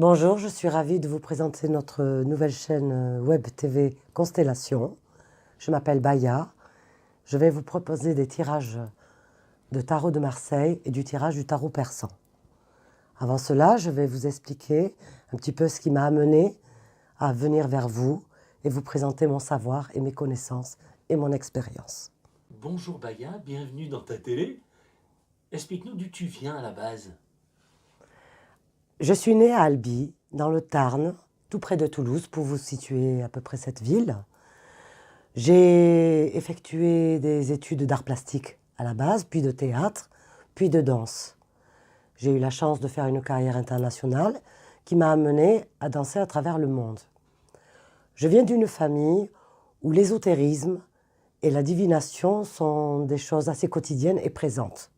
Bonjour, je suis ravie de vous présenter notre nouvelle chaîne web TV Constellation. Je m'appelle Baya. Je vais vous proposer des tirages de tarot de Marseille et du tirage du tarot persan. Avant cela, je vais vous expliquer un petit peu ce qui m'a amené à venir vers vous et vous présenter mon savoir et mes connaissances et mon expérience. Bonjour Baya, bienvenue dans ta télé. Explique-nous d'où tu viens à la base. Je suis née à Albi, dans le Tarn, tout près de Toulouse, pour vous situer à peu près cette ville. J'ai effectué des études d'art plastique à la base, puis de théâtre, puis de danse. J'ai eu la chance de faire une carrière internationale qui m'a amenée à danser à travers le monde. Je viens d'une famille où l'ésotérisme et la divination sont des choses assez quotidiennes et présentes.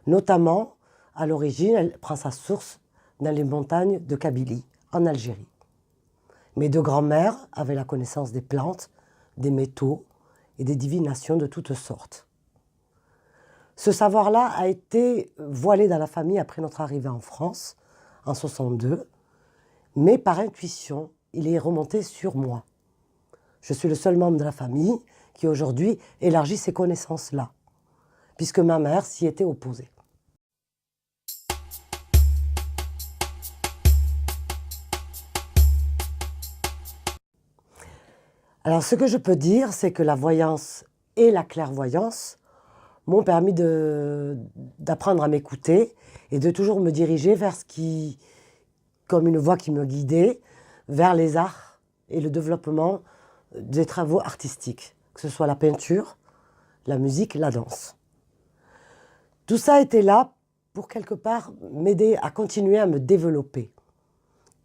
Notamment, à l'origine, elle prend sa source dans les montagnes de Kabylie, en Algérie. Mes deux grands-mères avaient la connaissance des plantes, des métaux et des divinations de toutes sortes. Ce savoir-là a été voilé dans la famille après notre arrivée en France, en 1962, mais par intuition, il est remonté sur moi. Je suis le seul membre de la famille qui aujourd'hui élargit ces connaissances-là, puisque ma mère s'y était opposée. Alors, ce que je peux dire, c'est que la voyance et la clairvoyance m'ont permis d'apprendre à m'écouter et de toujours me diriger vers ce qui, comme une voie qui me guidait, vers les arts et le développement des travaux artistiques, que ce soit la peinture, la musique, la danse. Tout ça était là pour quelque part m'aider à continuer à me développer.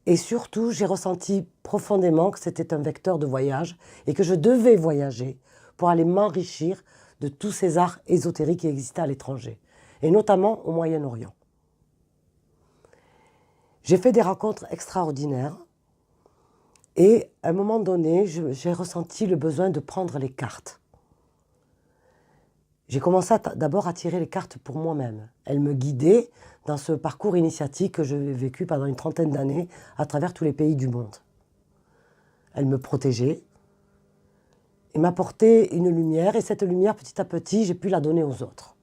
Et surtout, j'ai ressenti profondément que c'était un vecteur de voyage et que je devais voyager pour aller m'enrichir de tous ces arts ésotériques qui existaient à l'étranger, et notamment au Moyen-Orient. J'ai fait des rencontres extraordinaires et à un moment donné, j'ai ressenti le besoin de prendre les cartes. J'ai commencé d'abord à tirer les cartes pour moi-même. Elles me guidaient dans ce parcours initiatique que j'ai vécu pendant une trentaine d'années à travers tous les pays du monde. Elles me protégeaient et m'apportaient une lumière, et cette lumière, petit à petit, j'ai pu la donner aux autres.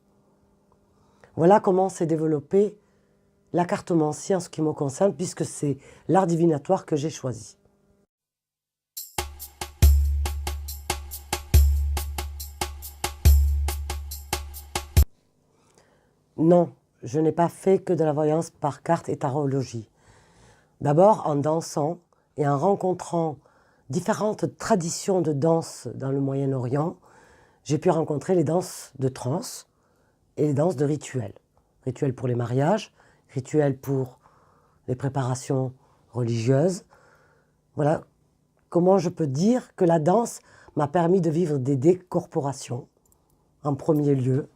Voilà comment s'est développée la cartomancie en ce qui me concerne, puisque c'est l'art divinatoire que j'ai choisi. Non, je n'ai pas fait que de la voyance par carte et tarologie. D'abord, en dansant et en rencontrant différentes traditions de danse dans le Moyen-Orient, j'ai pu rencontrer les danses de trance et les danses de rituels. Rituels pour les mariages, rituels pour les préparations religieuses. Voilà comment je peux dire que la danse m'a permis de vivre des décorporations, en premier lieu,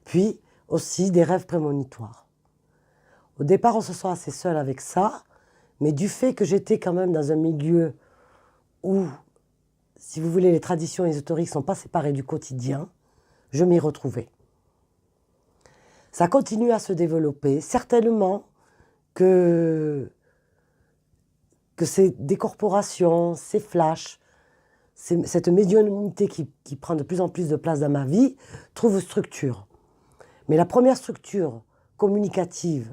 puis aussi des rêves prémonitoires. Au départ, on se sent assez seul avec ça, mais du fait que j'étais quand même dans un milieu où, si vous voulez, les traditions ésotériques ne sont pas séparées du quotidien, je m'y retrouvais. Ça continue à se développer, certainement que ces décorporations, ces flashs, cette médiumnité qui prend de plus en plus de place dans ma vie, trouve structure. Mais la première structure communicative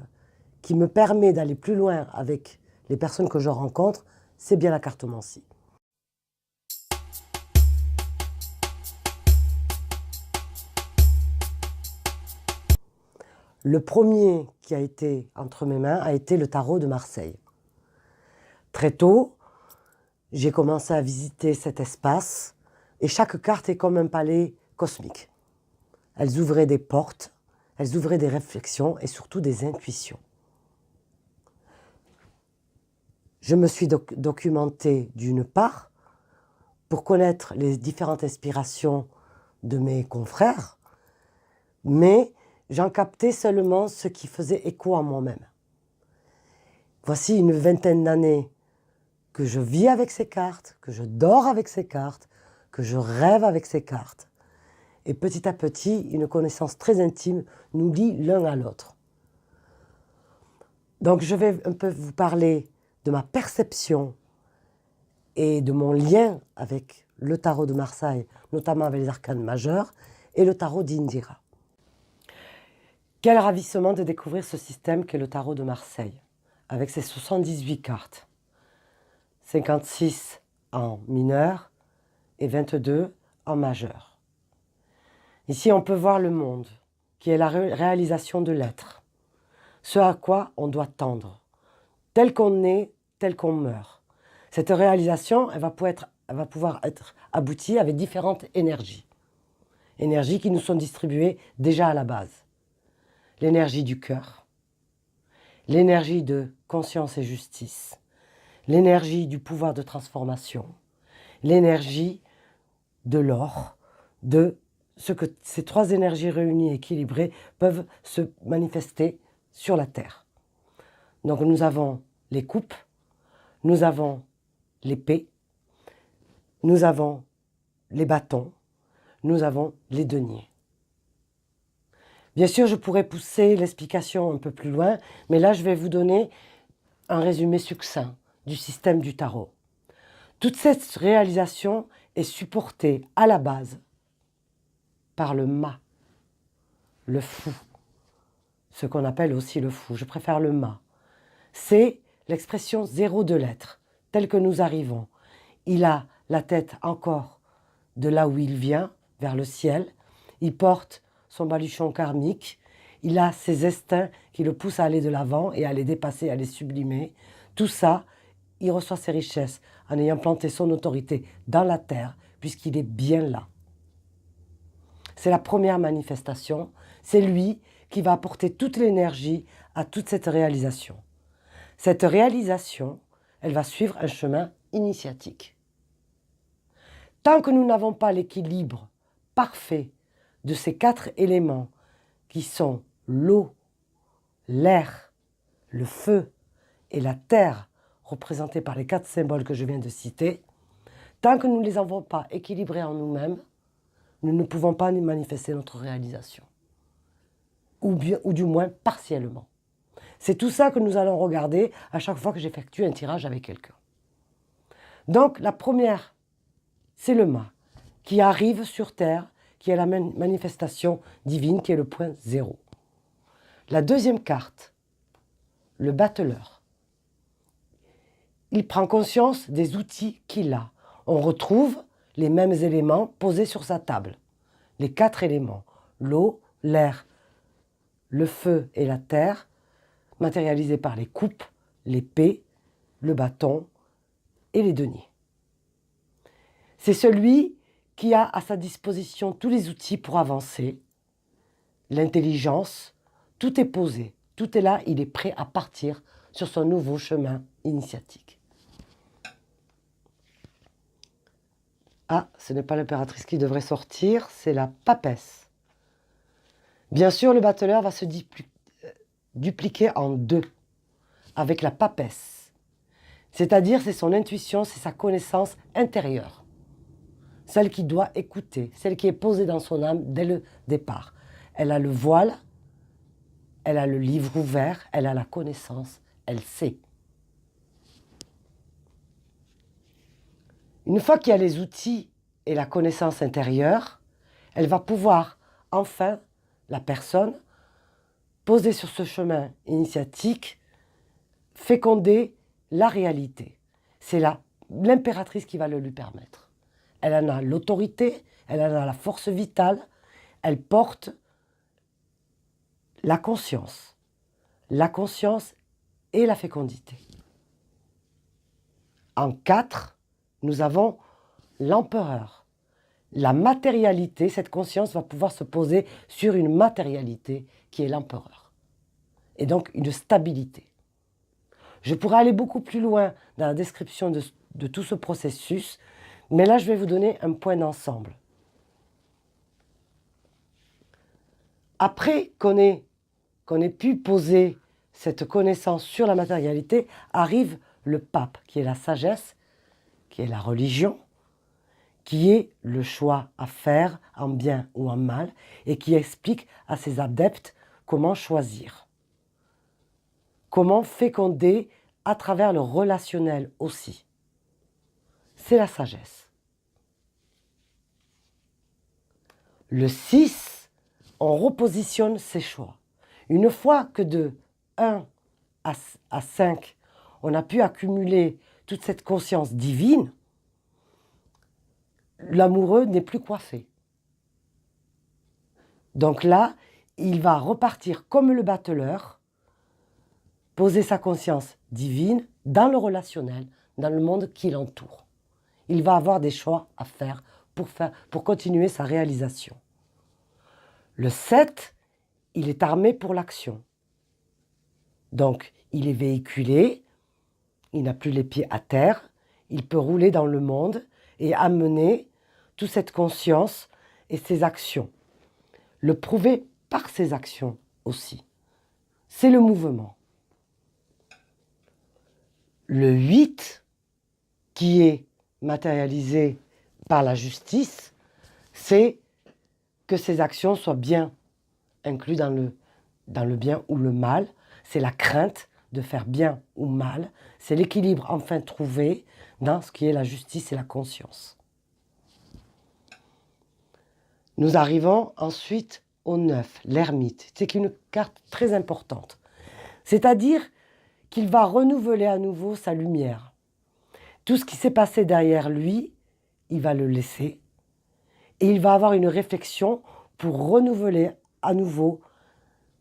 qui me permet d'aller plus loin avec les personnes que je rencontre, c'est bien la cartomancie. Le premier qui a été entre mes mains a été le tarot de Marseille. Très tôt, j'ai commencé à visiter cet espace et chaque carte est comme un palais cosmique. Elles ouvraient des portes, elles ouvraient des réflexions et surtout des intuitions. Je me suis documentée d'une part pour connaître les différentes inspirations de mes confrères, mais j'en captais seulement ce qui faisait écho à moi-même. Voici une vingtaine d'années que je vis avec ces cartes, que je dors avec ces cartes, que je rêve avec ces cartes. Et petit à petit, une connaissance très intime nous lie l'un à l'autre. Donc je vais un peu vous parler de ma perception et de mon lien avec le tarot de Marseille, notamment avec les arcanes majeurs, et le tarot d'Indira. Quel ravissement de découvrir ce système qu'est le tarot de Marseille, avec ses 78 cartes, 56 en mineur et 22 en majeur. Ici, on peut voir le monde, qui est la réalisation de l'être, ce à quoi on doit tendre, tel qu'on est, tel qu'on meurt. Cette réalisation, elle va pouvoir être aboutie avec différentes énergies. Énergies qui nous sont distribuées déjà à la base. L'énergie du cœur, l'énergie de conscience et justice, l'énergie du pouvoir de transformation, l'énergie de l'or, de ce que ces trois énergies réunies et équilibrées peuvent se manifester sur la Terre. Donc nous avons les coupes, nous avons l'épée, nous avons les bâtons, nous avons les deniers. Bien sûr, je pourrais pousser l'explication un peu plus loin, mais là je vais vous donner un résumé succinct du système du tarot. Toute cette réalisation est supportée à la base par le mât, le fou, ce qu'on appelle aussi le fou, je préfère le mât. C'est l'expression zéro de l'être, telle que nous arrivons. Il a la tête encore de là où il vient, vers le ciel, il porte son baluchon karmique, il a ses instincts qui le poussent à aller de l'avant et à les dépasser, à les sublimer. Tout ça, il reçoit ses richesses en ayant planté son autorité dans la terre, puisqu'il est bien là. C'est la première manifestation, c'est lui qui va apporter toute l'énergie à toute cette réalisation. Cette réalisation, elle va suivre un chemin initiatique. Tant que nous n'avons pas l'équilibre parfait de ces quatre éléments qui sont l'eau, l'air, le feu et la terre, représentés par les quatre symboles que je viens de citer, tant que nous ne les avons pas équilibrés en nous-mêmes, nous ne pouvons pas manifester notre réalisation, ou du moins partiellement. C'est tout ça que nous allons regarder à chaque fois que j'effectue un tirage avec quelqu'un. Donc la première, c'est le mât, qui arrive sur Terre, qui est la manifestation divine, qui est le point zéro. La deuxième carte, le battleur. Il prend conscience des outils qu'il a. On retrouve les mêmes éléments posés sur sa table. Les quatre éléments, l'eau, l'air, le feu et la terre, matérialisés par les coupes, l'épée, le bâton et les deniers. C'est celui qui a à sa disposition tous les outils pour avancer, l'intelligence, tout est posé, tout est là, il est prêt à partir sur son nouveau chemin initiatique. Ah, ce n'est pas l'impératrice qui devrait sortir, c'est la papesse. Bien sûr, le battleur va se dupliquer en deux, avec la papesse. C'est-à-dire, c'est son intuition, c'est sa connaissance intérieure. Celle qui doit écouter, celle qui est posée dans son âme dès le départ. Elle a le voile, elle a le livre ouvert, elle a la connaissance, elle sait. Une fois qu'il y a les outils et la connaissance intérieure, elle va pouvoir enfin, la personne, posée sur ce chemin initiatique, féconder la réalité. C'est l'impératrice qui va le lui permettre. Elle en a l'autorité, elle en a la force vitale, elle porte la conscience et la fécondité. En 4, nous avons l'empereur. La matérialité, cette conscience va pouvoir se poser sur une matérialité qui est l'empereur. Et donc une stabilité. Je pourrais aller beaucoup plus loin dans la description de tout ce processus, mais là je vais vous donner un point d'ensemble. Après qu'on ait pu poser cette connaissance sur la matérialité, arrive le pape, qui est la sagesse, qui est la religion, qui est le choix à faire en bien ou en mal, et qui explique à ses adeptes comment choisir. comment féconder à travers le relationnel aussi. C'est la sagesse. Le 6, on repositionne ses choix. Une fois que de 1 à 5, on a pu accumuler toute cette conscience divine, l'amoureux n'est plus coiffé. Donc là, il va repartir comme le battleur, poser sa conscience divine dans le relationnel, dans le monde qui l'entoure. Il va avoir des choix à faire pour continuer sa réalisation. Le 7, il est armé pour l'action. Donc, il est véhiculé, il n'a plus les pieds à terre, il peut rouler dans le monde et amener toute cette conscience et ses actions. Le prouver par ses actions aussi. C'est le mouvement. Le 8, qui est matérialisé par la justice, c'est que ces actions soient bien incluses dans le bien ou le mal. C'est la crainte de faire bien ou mal. C'est l'équilibre enfin trouvé dans ce qui est la justice et la conscience. Nous arrivons ensuite au 9, l'ermite. C'est une carte très importante. C'est-à-dire qu'il va renouveler à nouveau sa lumière. Tout ce qui s'est passé derrière lui, il va le laisser. Et il va avoir une réflexion pour renouveler à nouveau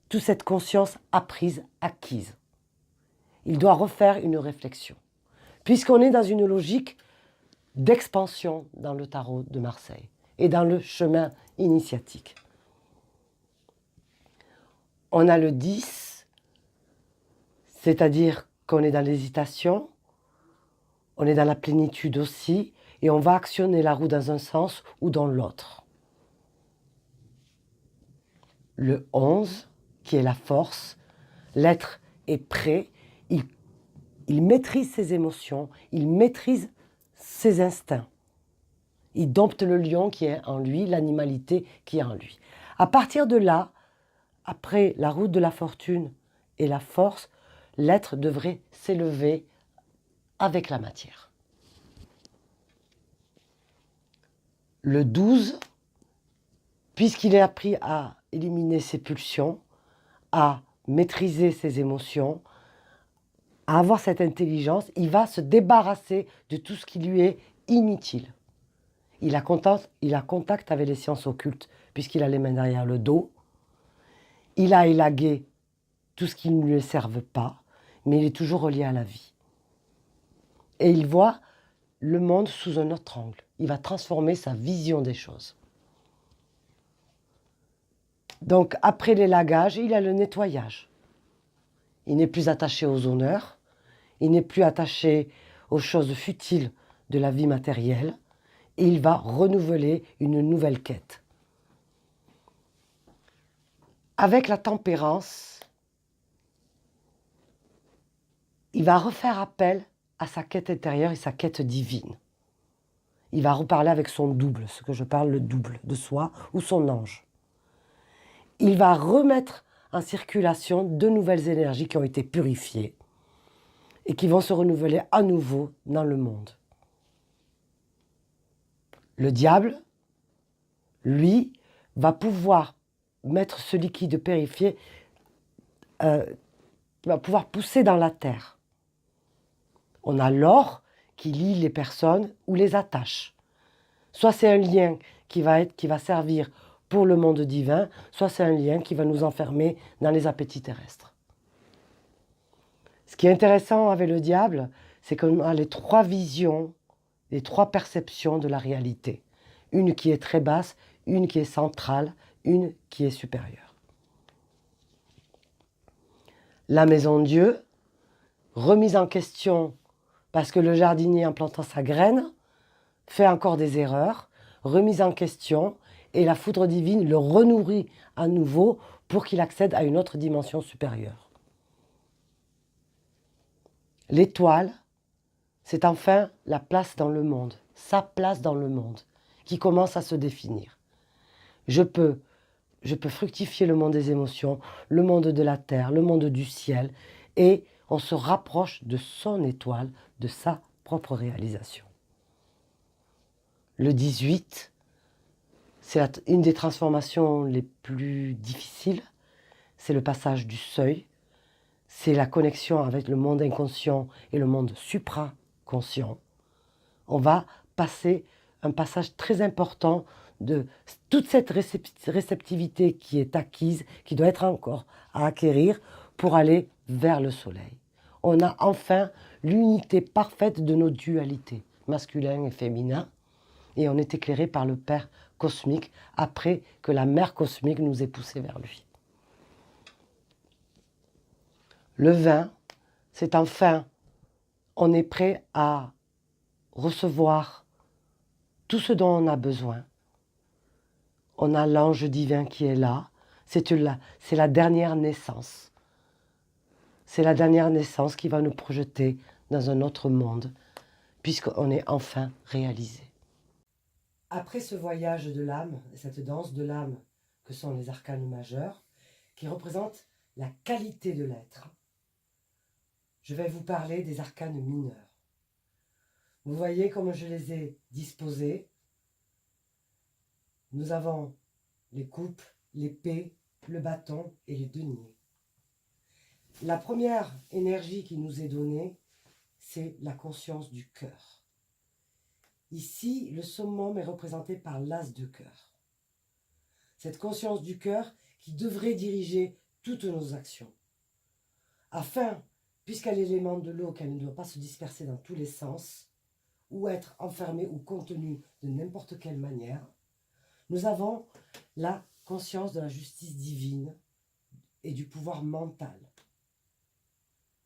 toute cette conscience apprise, acquise. Il doit refaire une réflexion. Puisqu'on est dans une logique d'expansion dans le tarot de Marseille et dans le chemin initiatique. On a le 10, c'est-à-dire qu'on est dans l'hésitation, on est dans la plénitude aussi, et on va actionner la roue dans un sens ou dans l'autre. Le 11, qui est la force, l'être est prêt, il maîtrise ses émotions, il maîtrise ses instincts. Il dompte le lion qui est en lui, l'animalité qui est en lui. À partir de là, après la route de la fortune et la force, l'être devrait s'élever avec la matière. Le 12, puisqu'il est appris à éliminer ses pulsions, à maîtriser ses émotions, à avoir cette intelligence, il va se débarrasser de tout ce qui lui est inutile. Il a contact avec les sciences occultes, puisqu'il a les mains derrière le dos. Il a élagué tout ce qui ne lui serve pas, mais il est toujours relié à la vie. Et il voit le monde sous un autre angle. Il va transformer sa vision des choses. Donc, après l'élagage, il a le nettoyage. Il n'est plus attaché aux honneurs, il n'est plus attaché aux choses futiles de la vie matérielle, et il va renouveler une nouvelle quête. Avec la tempérance, il va refaire appel à sa quête intérieure et sa quête divine. Il va reparler avec son double, ce que je parle, le double de soi, ou son ange. Il va remettre en circulation de nouvelles énergies qui ont été purifiées et qui vont se renouveler à nouveau dans le monde. Le diable, lui, va pouvoir mettre ce liquide purifié, va pouvoir pousser dans la terre. On a l'or qui lie les personnes ou les attache. Soit c'est un lien qui va servir pour le monde divin, soit c'est un lien qui va nous enfermer dans les appétits terrestres. Ce qui est intéressant avec le diable, c'est qu'on a les 3 visions, les 3 perceptions de la réalité. Une qui est très basse, une qui est centrale, une qui est supérieure. La maison Dieu, remise en question parce que le jardinier, en plantant sa graine, fait encore des erreurs, remise en question, et la foudre divine le renourrit à nouveau pour qu'il accède à une autre dimension supérieure. L'étoile, c'est enfin la place dans le monde, sa place dans le monde, qui commence à se définir. Je peux fructifier le monde des émotions, le monde de la terre, le monde du ciel, et on se rapproche de son étoile, de sa propre réalisation. Le 18, c'est une des transformations les plus difficiles, c'est le passage du seuil, c'est la connexion avec le monde inconscient et le monde supraconscient. On va passer un passage très important de toute cette réceptivité qui est acquise, qui doit être encore à acquérir pour aller vers le soleil. On a enfin l'unité parfaite de nos dualités, masculin et féminin, et on est éclairé par le Père cosmique après que la Mère cosmique nous ait poussés vers lui. Le 20, c'est enfin, on est prêt à recevoir tout ce dont on a besoin. On a l'ange divin qui est là. C'est la dernière naissance. C'est la dernière naissance qui va nous projeter dans un autre monde, puisqu'on est enfin réalisé. Après ce voyage de l'âme, cette danse de l'âme que sont les arcanes majeurs, qui représentent la qualité de l'être, je vais vous parler des arcanes mineurs. Vous voyez comment je les ai disposés. Nous avons les coupes, l'épée, le bâton et les deniers. La première énergie qui nous est donnée, c'est la conscience du cœur. Ici, le summum est représenté par l'as de cœur. Cette conscience du cœur qui devrait diriger toutes nos actions. Afin, puisqu'elle est l'élément de l'eau, qu'elle ne doit pas se disperser dans tous les sens, ou être enfermée ou contenue de n'importe quelle manière, nous avons la conscience de la justice divine et du pouvoir mental,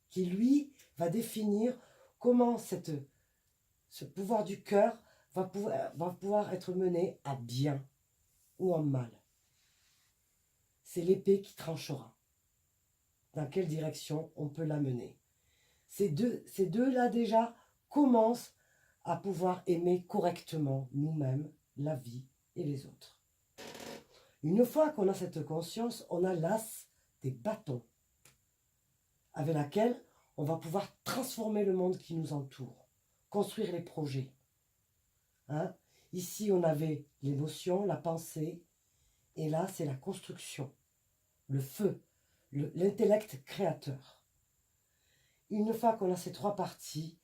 qui lui va définir comment ce pouvoir du cœur va pouvoir être mené à bien ou en mal. C'est l'épée qui tranchera. Dans quelle direction on peut la mener. Ces deux-là déjà commencent à pouvoir aimer correctement nous-mêmes, la vie et les autres. Une fois qu'on a cette conscience, on a l'as des bâtons, avec laquelle on va pouvoir transformer le monde qui nous entoure, construire les projets. Ici, on avait l'émotion, la pensée, et là, c'est la construction, le feu, l'intellect créateur. Une fois qu'on a ces trois parties,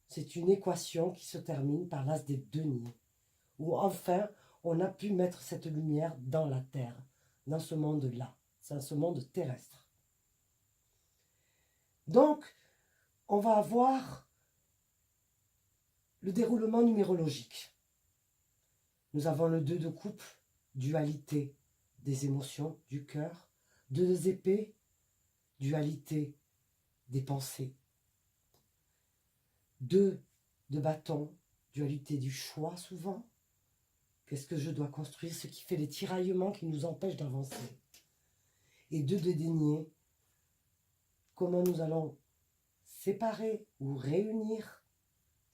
c'est une équation qui se termine par l'as des deniers, où enfin, on a pu mettre cette lumière dans la terre, dans ce monde-là, dans ce monde terrestre. Donc, on va avoir le déroulement numérologique. Nous avons le 2 de coupe, dualité des émotions, du cœur, 2 épées, dualité des pensées, 2 de bâton, dualité du choix souvent. Qu'est-ce que je dois construire? Ce qui fait les tiraillements qui nous empêchent d'avancer. Et 2 de denier, comment nous allons séparer ou réunir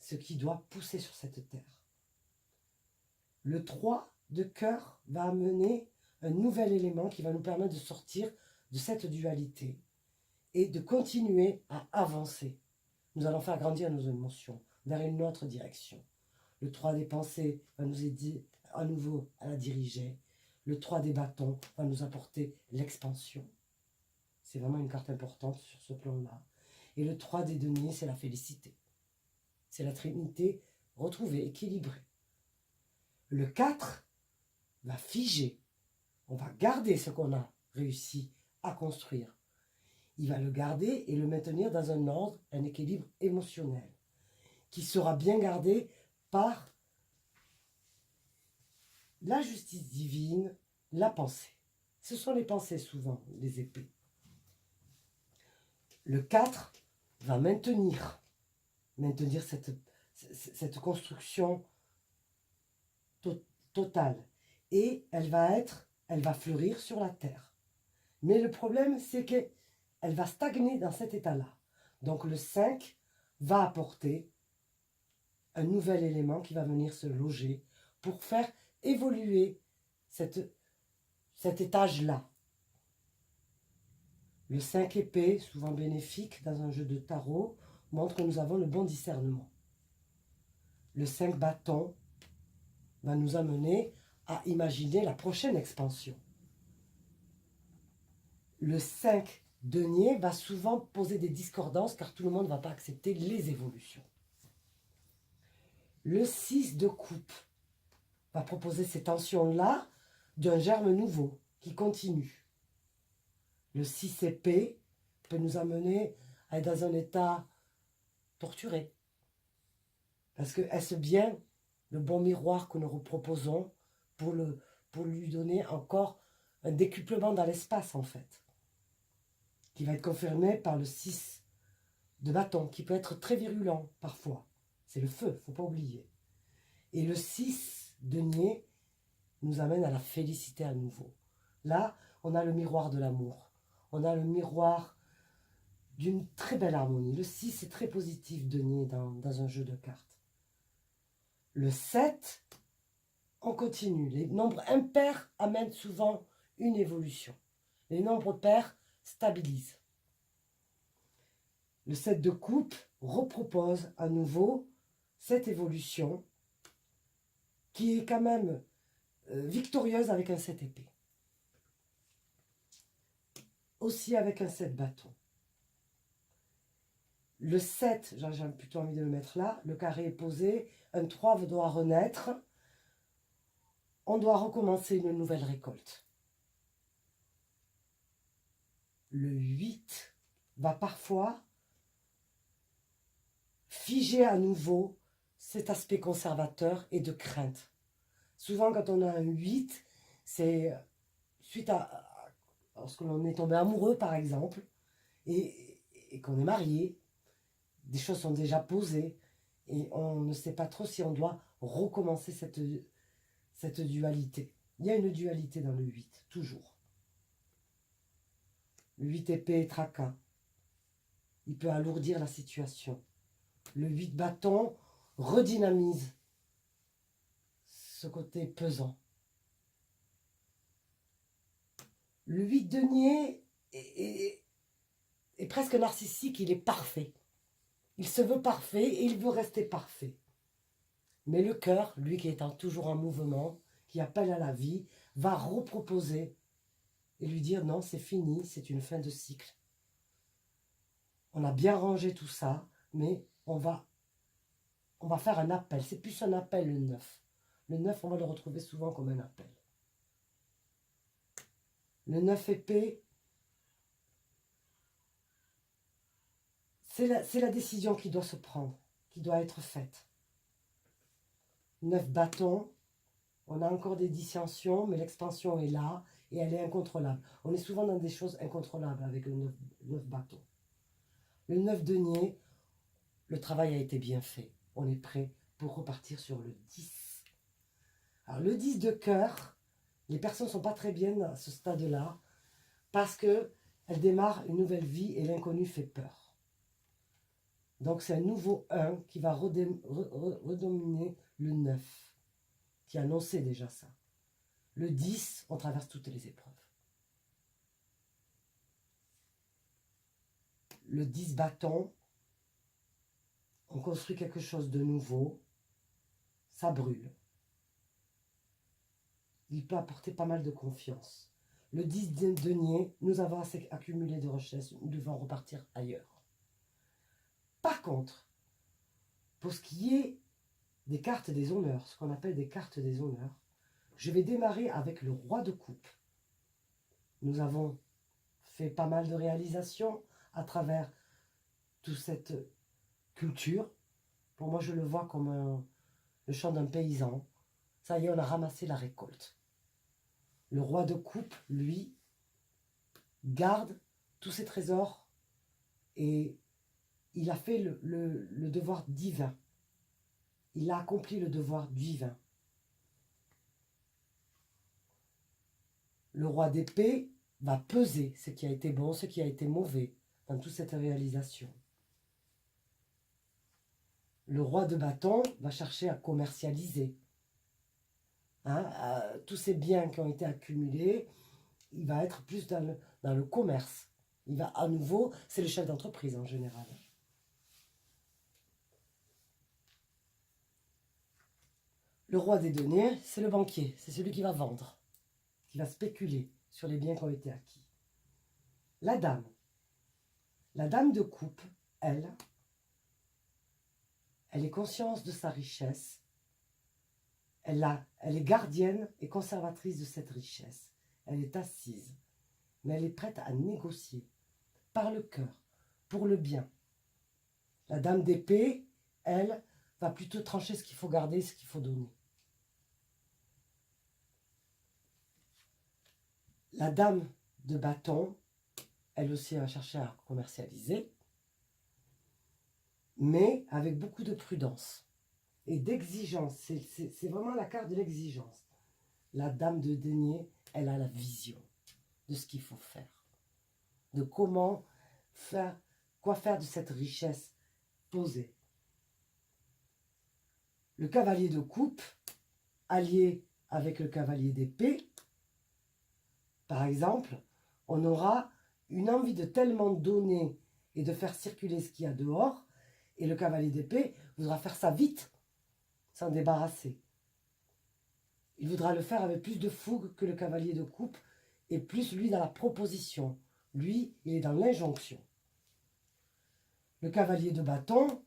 ce qui doit pousser sur cette terre. Le 3 de cœur va amener un nouvel élément qui va nous permettre de sortir de cette dualité et de continuer à avancer. Nous allons faire grandir nos émotions vers une autre direction. Le 3 des pensées va nous aider à nouveau à la diriger. Le 3 des bâtons va nous apporter l'expansion. C'est vraiment une carte importante sur ce plan-là. Et le 3 des deniers, c'est la félicité. C'est la trinité retrouvée, équilibrée. Le 4 va figer. On va garder ce qu'on a réussi à construire. Il va le garder et le maintenir dans un ordre, un équilibre émotionnel, qui sera bien gardé par la justice divine, la pensée. Ce sont les pensées souvent, les épées. Le 4 va maintenir cette construction totale. Et elle va fleurir sur la terre. Mais le problème, c'est qu'elle va stagner dans cet état-là. Donc le 5 va apporter un nouvel élément qui va venir se loger pour faire évoluer cet étage-là. Le 5 épée, souvent bénéfique dans un jeu de tarot, montre que nous avons le bon discernement. Le 5 bâton va nous amener à imaginer la prochaine expansion. Le 5 denier va souvent poser des discordances car tout le monde ne va pas accepter les évolutions. Le 6 de coupe va proposer ces tensions-là d'un germe nouveau qui continue. Le 6 épée peut nous amener à être dans un état torturé. Parce que est-ce bien le bon miroir que nous proposons pour lui donner encore un décuplement dans l'espace en fait, qui va être confirmé par le 6 de bâton, qui peut être très virulent parfois. C'est le feu, il ne faut pas oublier. Et le 6 denier nous amène à la félicité à nouveau. Là, on a le miroir de l'amour. On a le miroir d'une très belle harmonie. Le 6 est très positif, denier, dans un jeu de cartes. Le 7, on continue. Les nombres impairs amènent souvent une évolution. Les nombres pairs stabilisent. Le 7 de coupe repropose à nouveau cette évolution qui est quand même victorieuse avec un 7 épée. Aussi avec un 7 bâton. Le 7, j'ai plutôt envie de le mettre là, le carré est posé, un 3 doit renaître, on doit recommencer une nouvelle récolte. Le 8 va parfois figer à nouveau cet aspect conservateur et de crainte. Souvent quand on a un 8, c'est suite à lorsque l'on est tombé amoureux par exemple, et qu'on est marié, des choses sont déjà posées, et on ne sait pas trop si on doit recommencer cette dualité. Il y a une dualité dans le 8, toujours. Le 8 épée est tracas. Il peut alourdir la situation. Le 8 bâton redynamise ce côté pesant. Le 8 denier est presque narcissique, il est parfait. Il se veut parfait et il veut rester parfait. Mais le cœur, lui qui est toujours en mouvement, qui appelle à la vie, va reproposer et lui dire non, c'est fini, c'est une fin de cycle. On a bien rangé tout ça, mais on va faire un appel. C'est plus un appel le 9. Le 9, on va le retrouver souvent comme un appel. Le 9 épée, c'est la décision qui doit se prendre, qui doit être faite. 9 bâtons, on a encore des dissensions, mais l'expansion est là et elle est incontrôlable. On est souvent dans des choses incontrôlables avec le 9 bâtons. Le 9 denier, le travail a été bien fait. On est prêt pour repartir sur le 10. Alors le 10 de cœur, les personnes ne sont pas très bien à ce stade-là parce qu'elles démarrent une nouvelle vie et l'inconnu fait peur. Donc c'est un nouveau 1 qui va redominer le 9, qui annonçait déjà ça. Le 10, on traverse toutes les épreuves. Le 10 bâton, on construit quelque chose de nouveau, ça brûle. Il peut apporter pas mal de confiance. Le 10 denier, nous avons assez accumulé de richesses, nous devons repartir ailleurs. Par contre, pour ce qui est des cartes des honneurs, ce qu'on appelle des cartes des honneurs, je vais démarrer avec le roi de coupe. Nous avons fait pas mal de réalisations à travers toute cette culture. Pour moi, je le vois comme le chant d'un paysan. Ça y est, on a ramassé la récolte. Le roi de coupe, lui, garde tous ses trésors et il a fait le devoir divin. Il a accompli le devoir divin. Le roi d'épée va peser ce qui a été bon, ce qui a été mauvais dans toute cette réalisation. Le roi de bâton va chercher à commercialiser. Tous ces biens qui ont été accumulés, il va être plus dans le commerce. Il va à nouveau, c'est le chef d'entreprise en général. Le roi des deniers, c'est le banquier, c'est celui qui va vendre, qui va spéculer sur les biens qui ont été acquis. La dame de coupe, elle est consciente de sa richesse, elle est gardienne et conservatrice de cette richesse. Elle est assise, mais elle est prête à négocier par le cœur, pour le bien. La dame d'épée, elle, va plutôt trancher ce qu'il faut garder, ce qu'il faut donner. La dame de bâton, elle aussi va chercher à commercialiser, mais avec beaucoup de prudence et d'exigence. C'est vraiment la carte de l'exigence. La dame de denier, elle a la vision de ce qu'il faut faire, de comment faire, quoi faire de cette richesse posée. Le cavalier de coupe, allié avec le cavalier d'épée, par exemple, on aura une envie de tellement donner et de faire circuler ce qu'il y a dehors, et le cavalier d'épée voudra faire ça vite, s'en débarrasser. Il voudra le faire avec plus de fougue que le cavalier de coupe, et plus lui dans la proposition. Lui, il est dans l'injonction. Le cavalier de bâton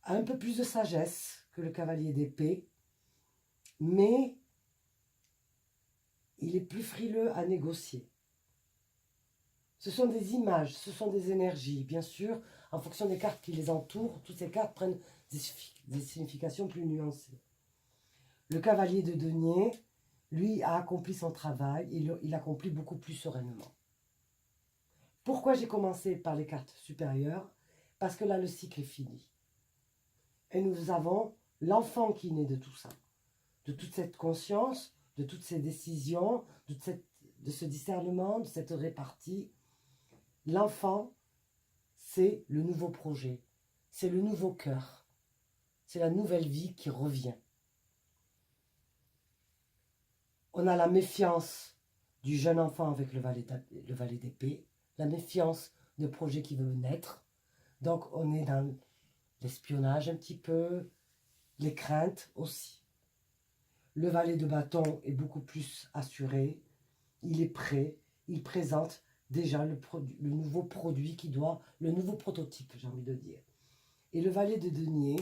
a un peu plus de sagesse que le cavalier d'épée, mais il est plus frileux à négocier. Ce sont des images, ce sont des énergies. Bien sûr, en fonction des cartes qui les entourent, toutes ces cartes prennent des significations plus nuancées. Le cavalier de denier, lui, a accompli son travail et il accomplit beaucoup plus sereinement. Pourquoi j'ai commencé par les cartes supérieures? Parce que là, le cycle est fini. Et nous avons l'enfant qui naît de tout ça, de toute cette conscience, de toutes ces décisions, de ce discernement, de cette répartie. L'enfant, c'est le nouveau projet, c'est le nouveau cœur, c'est la nouvelle vie qui revient. On a la méfiance du jeune enfant avec le valet d'épée, la méfiance de projet qui veut naître. Donc on est dans l'espionnage un petit peu, les craintes aussi. Le valet de bâton est beaucoup plus assuré, il est prêt, il présente déjà le nouveau produit le nouveau prototype, j'ai envie de dire. Et le valet de denier,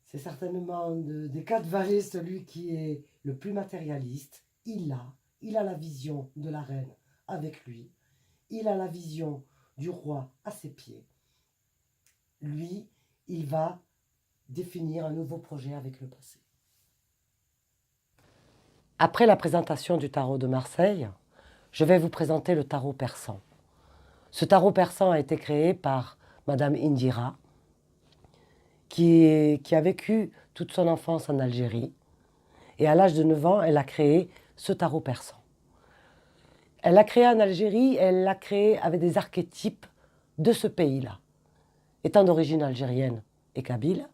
c'est certainement des quatre valets celui qui est le plus matérialiste. Il a la vision de la reine avec lui, il a la vision du roi à ses pieds. Lui, il va définir un nouveau projet avec le passé. Après la présentation du tarot de Marseille, je vais vous présenter le tarot persan. Ce tarot persan a été créé par Madame Indira, qui a vécu toute son enfance en Algérie. Et à l'âge de 9 ans, elle a créé ce tarot persan. Elle l'a créé en Algérie, elle l'a créé avec des archétypes de ce pays-là. Étant d'origine algérienne et kabyle,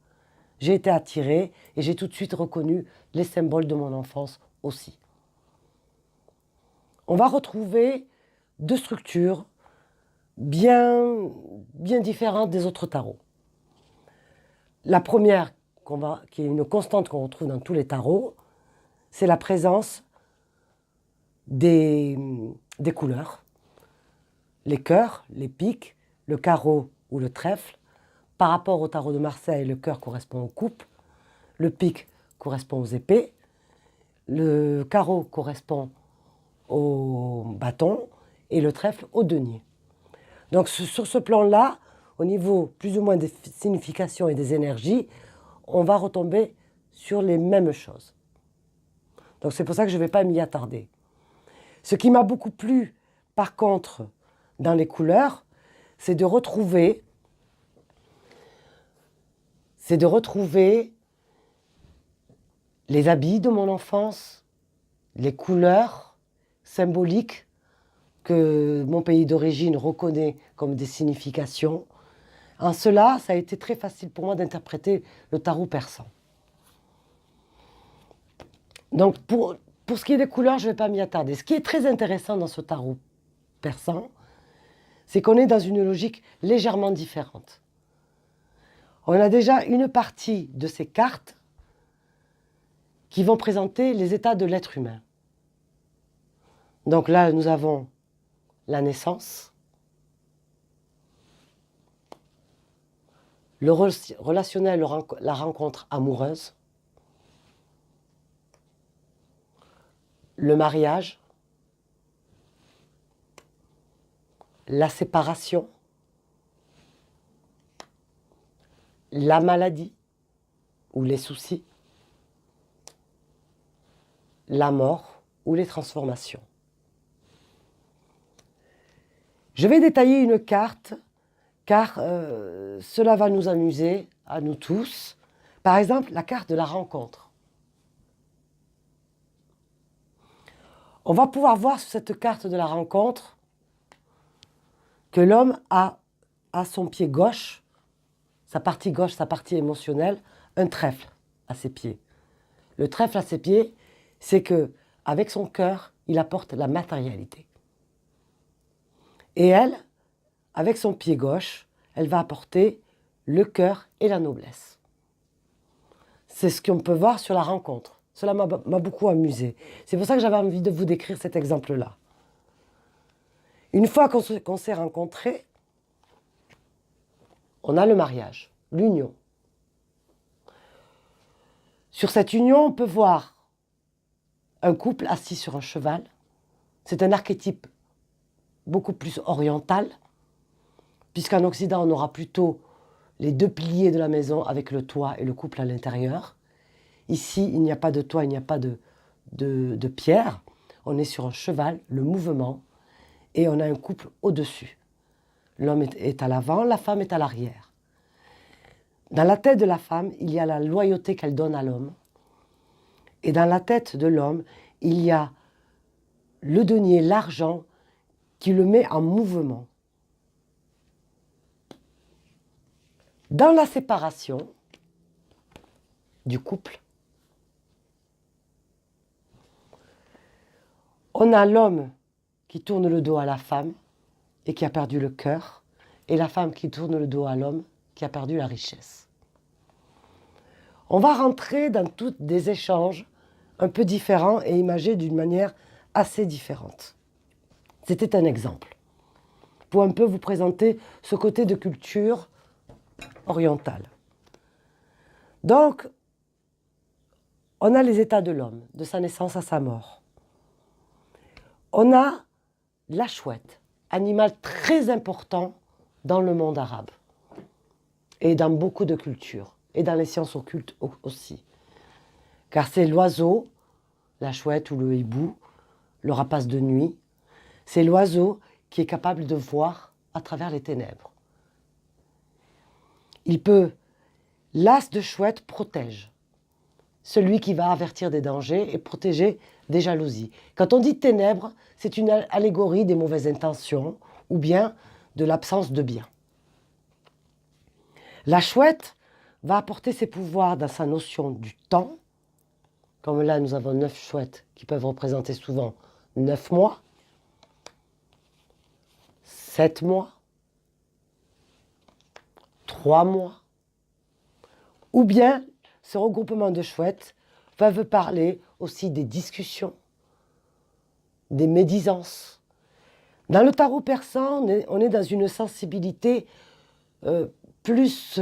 j'ai été attirée et j'ai tout de suite reconnu les symboles de mon enfance aussi. On va retrouver deux structures bien différentes des autres tarots. La première, qui est une constante qu'on retrouve dans tous les tarots, c'est la présence des couleurs. Les cœurs, les piques, le carreau ou le trèfle. Par rapport au tarot de Marseille, le cœur correspond aux coupes, le pique correspond aux épées, le carreau correspond au bâton et le trèfle au denier. Donc sur ce plan-là, au niveau plus ou moins des significations et des énergies, on va retomber sur les mêmes choses. Donc c'est pour ça que je ne vais pas m'y attarder. Ce qui m'a beaucoup plu, par contre, dans les couleurs, c'est de retrouver les habits de mon enfance, les couleurs symboliques que mon pays d'origine reconnaît comme des significations. En cela, ça a été très facile pour moi d'interpréter le tarot persan. Donc, pour pour ce qui est des couleurs, je ne vais pas m'y attarder. Ce qui est très intéressant dans ce tarot persan, c'est qu'on est dans une logique légèrement différente. On a déjà une partie de ces cartes qui vont présenter les états de l'être humain. Donc là, nous avons la naissance, le relationnel, la rencontre amoureuse, le mariage, la séparation, la maladie ou les soucis, la mort ou les transformations. Je vais détailler une carte car cela va nous amuser à nous tous. Par exemple, la carte de la rencontre. On va pouvoir voir sur cette carte de la rencontre que l'homme a à son pied gauche, sa partie gauche, sa partie émotionnelle, un trèfle à ses pieds. Le trèfle à ses pieds, c'est que avec son cœur, il apporte la matérialité. Et elle, avec son pied gauche, elle va apporter le cœur et la noblesse. C'est ce qu'on peut voir sur la rencontre. Cela m'a beaucoup amusé. C'est pour ça que j'avais envie de vous décrire cet exemple-là. Une fois qu'on s'est rencontrés, on a le mariage, l'union. Sur cette union, on peut voir un couple assis sur un cheval. C'est un archétype beaucoup plus oriental, puisqu'en Occident, on aura plutôt les deux piliers de la maison avec le toit et le couple à l'intérieur. Ici, il n'y a pas de toit, il n'y a pas de pierre. On est sur un cheval, le mouvement, et on a un couple au-dessus. L'homme est à l'avant, la femme est à l'arrière. Dans la tête de la femme, il y a la loyauté qu'elle donne à l'homme. Et dans la tête de l'homme, il y a le denier, l'argent, qui le met en mouvement. Dans la séparation du couple, on a l'homme qui tourne le dos à la femme et qui a perdu le cœur, et la femme qui tourne le dos à l'homme qui a perdu la richesse. On va rentrer dans tous des échanges un peu différents et imagés d'une manière assez différente. C'était un exemple pour un peu vous présenter ce côté de culture orientale. Donc, on a les états de l'homme, de sa naissance à sa mort. On a la chouette, animal très important dans le monde arabe et dans beaucoup de cultures et dans les sciences occultes aussi. Car c'est l'oiseau, la chouette ou le hibou, le rapace de nuit, c'est l'oiseau qui est capable de voir à travers les ténèbres. L'as de chouette protège, celui qui va avertir des dangers et protéger des jalousies. Quand on dit ténèbres, c'est une allégorie des mauvaises intentions ou bien de l'absence de bien. La chouette va apporter ses pouvoirs dans sa notion du temps, comme là nous avons 9 chouettes qui peuvent représenter souvent 9 mois, 7 mois, 3 mois, ou bien ce regroupement de chouettes peuvent parler aussi des discussions, des médisances. Dans le tarot persan, on est dans une sensibilité plus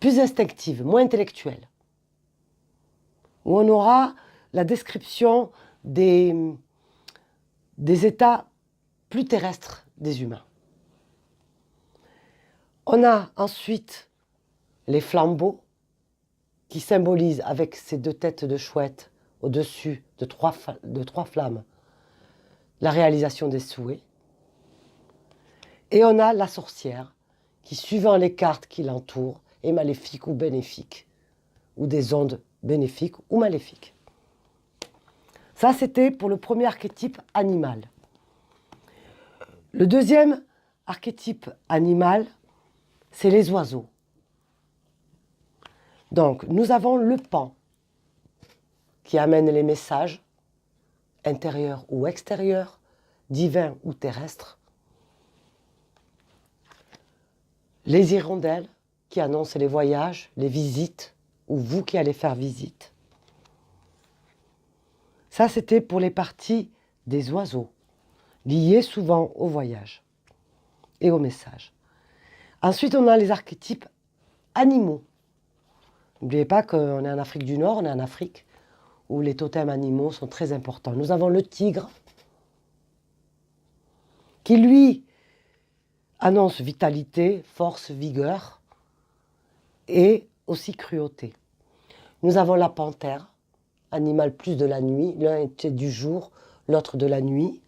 instinctive, moins intellectuelle, où on aura la description des états plus terrestres des humains. On a ensuite les flambeaux qui symbolisent avec ces 2 têtes de chouette au-dessus de 3 flammes la réalisation des souhaits. Et on a la sorcière qui, suivant les cartes qui l'entourent, est maléfique ou bénéfique, ou des ondes bénéfiques ou maléfiques. Ça, c'était pour le premier archétype animal. Le deuxième archétype animal, c'est les oiseaux. Donc, nous avons le paon, qui amène les messages, intérieurs ou extérieurs, divins ou terrestres. Les hirondelles, qui annoncent les voyages, les visites, ou vous qui allez faire visite. Ça, c'était pour les parties des oiseaux, liées souvent au voyage et au message. Ensuite, on a les archétypes animaux. N'oubliez pas qu'on est en Afrique du Nord, on est en Afrique, où les totems animaux sont très importants. Nous avons le tigre, qui lui annonce vitalité, force, vigueur, et aussi cruauté. Nous avons la panthère, animal plus de la nuit, l'un est du jour, l'autre de la nuit,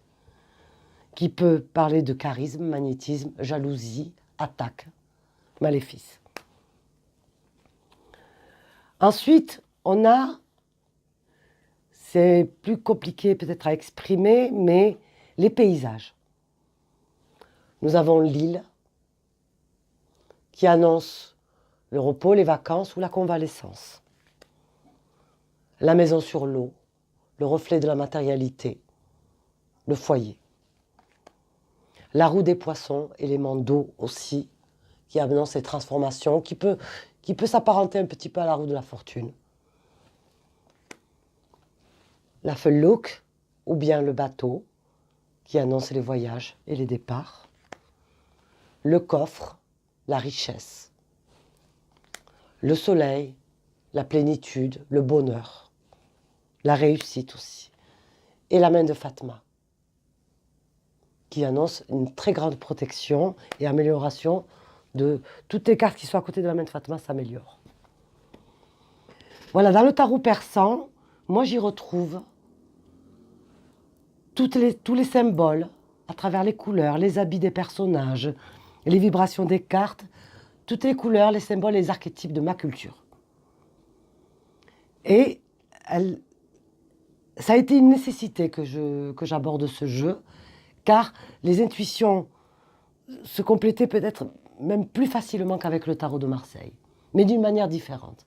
qui peut parler de charisme, magnétisme, jalousie, attaque, maléfice. Ensuite, on a, c'est plus compliqué peut-être à exprimer, mais les paysages. Nous avons l'île, qui annonce le repos, les vacances ou la convalescence. La maison sur l'eau, le reflet de la matérialité, le foyer. La roue des poissons, élément d'eau aussi, qui annonce les transformations, qui peut s'apparenter un petit peu à la roue de la fortune. La feluc, ou bien le bateau, qui annonce les voyages et les départs. Le coffre, la richesse. Le soleil, la plénitude, le bonheur. La réussite aussi. Et la main de Fatma, qui annonce une très grande protection et amélioration de toutes les cartes qui sont à côté de la main de Fatma s'améliorent. Voilà, dans le tarot persan, moi j'y retrouve tous les symboles à travers les couleurs, les habits des personnages, les vibrations des cartes, toutes les couleurs, les symboles et les archétypes de ma culture. Et ça a été une nécessité que j'aborde ce jeu, car les intuitions se complétaient peut-être même plus facilement qu'avec le tarot de Marseille, mais d'une manière différente.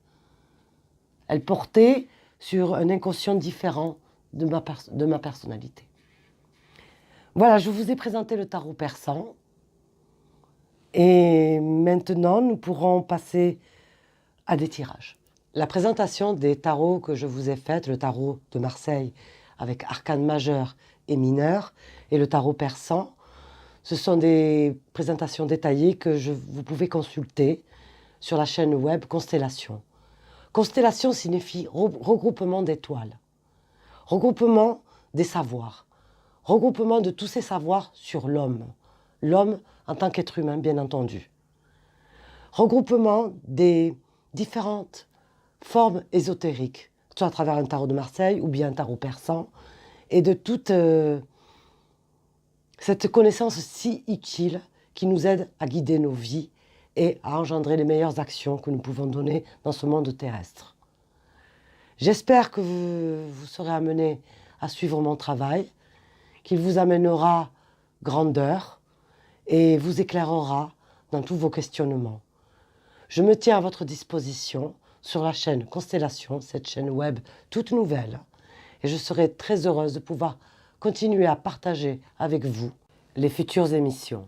Elles portaient sur un inconscient différent de ma personnalité. Voilà, je vous ai présenté le tarot persan. Et maintenant, nous pourrons passer à des tirages. La présentation des tarots que je vous ai faite, le tarot de Marseille avec arcanes majeures et mineures, et le tarot persan, ce sont des présentations détaillées que vous pouvez consulter sur la chaîne web Constellation. Constellation signifie regroupement d'étoiles, regroupement des savoirs, regroupement de tous ces savoirs sur l'homme. L'homme en tant qu'être humain, bien entendu. Regroupement des différentes formes ésotériques, soit à travers un tarot de Marseille ou bien un tarot persan, et de toute cette connaissance si utile qui nous aide à guider nos vies et à engendrer les meilleures actions que nous pouvons donner dans ce monde terrestre. J'espère que vous serez amenés à suivre mon travail, qu'il vous amènera grandeur et vous éclairera dans tous vos questionnements. Je me tiens à votre disposition sur la chaîne Constellation, cette chaîne web toute nouvelle, et je serai très heureuse de pouvoir continuer à partager avec vous les futures émissions.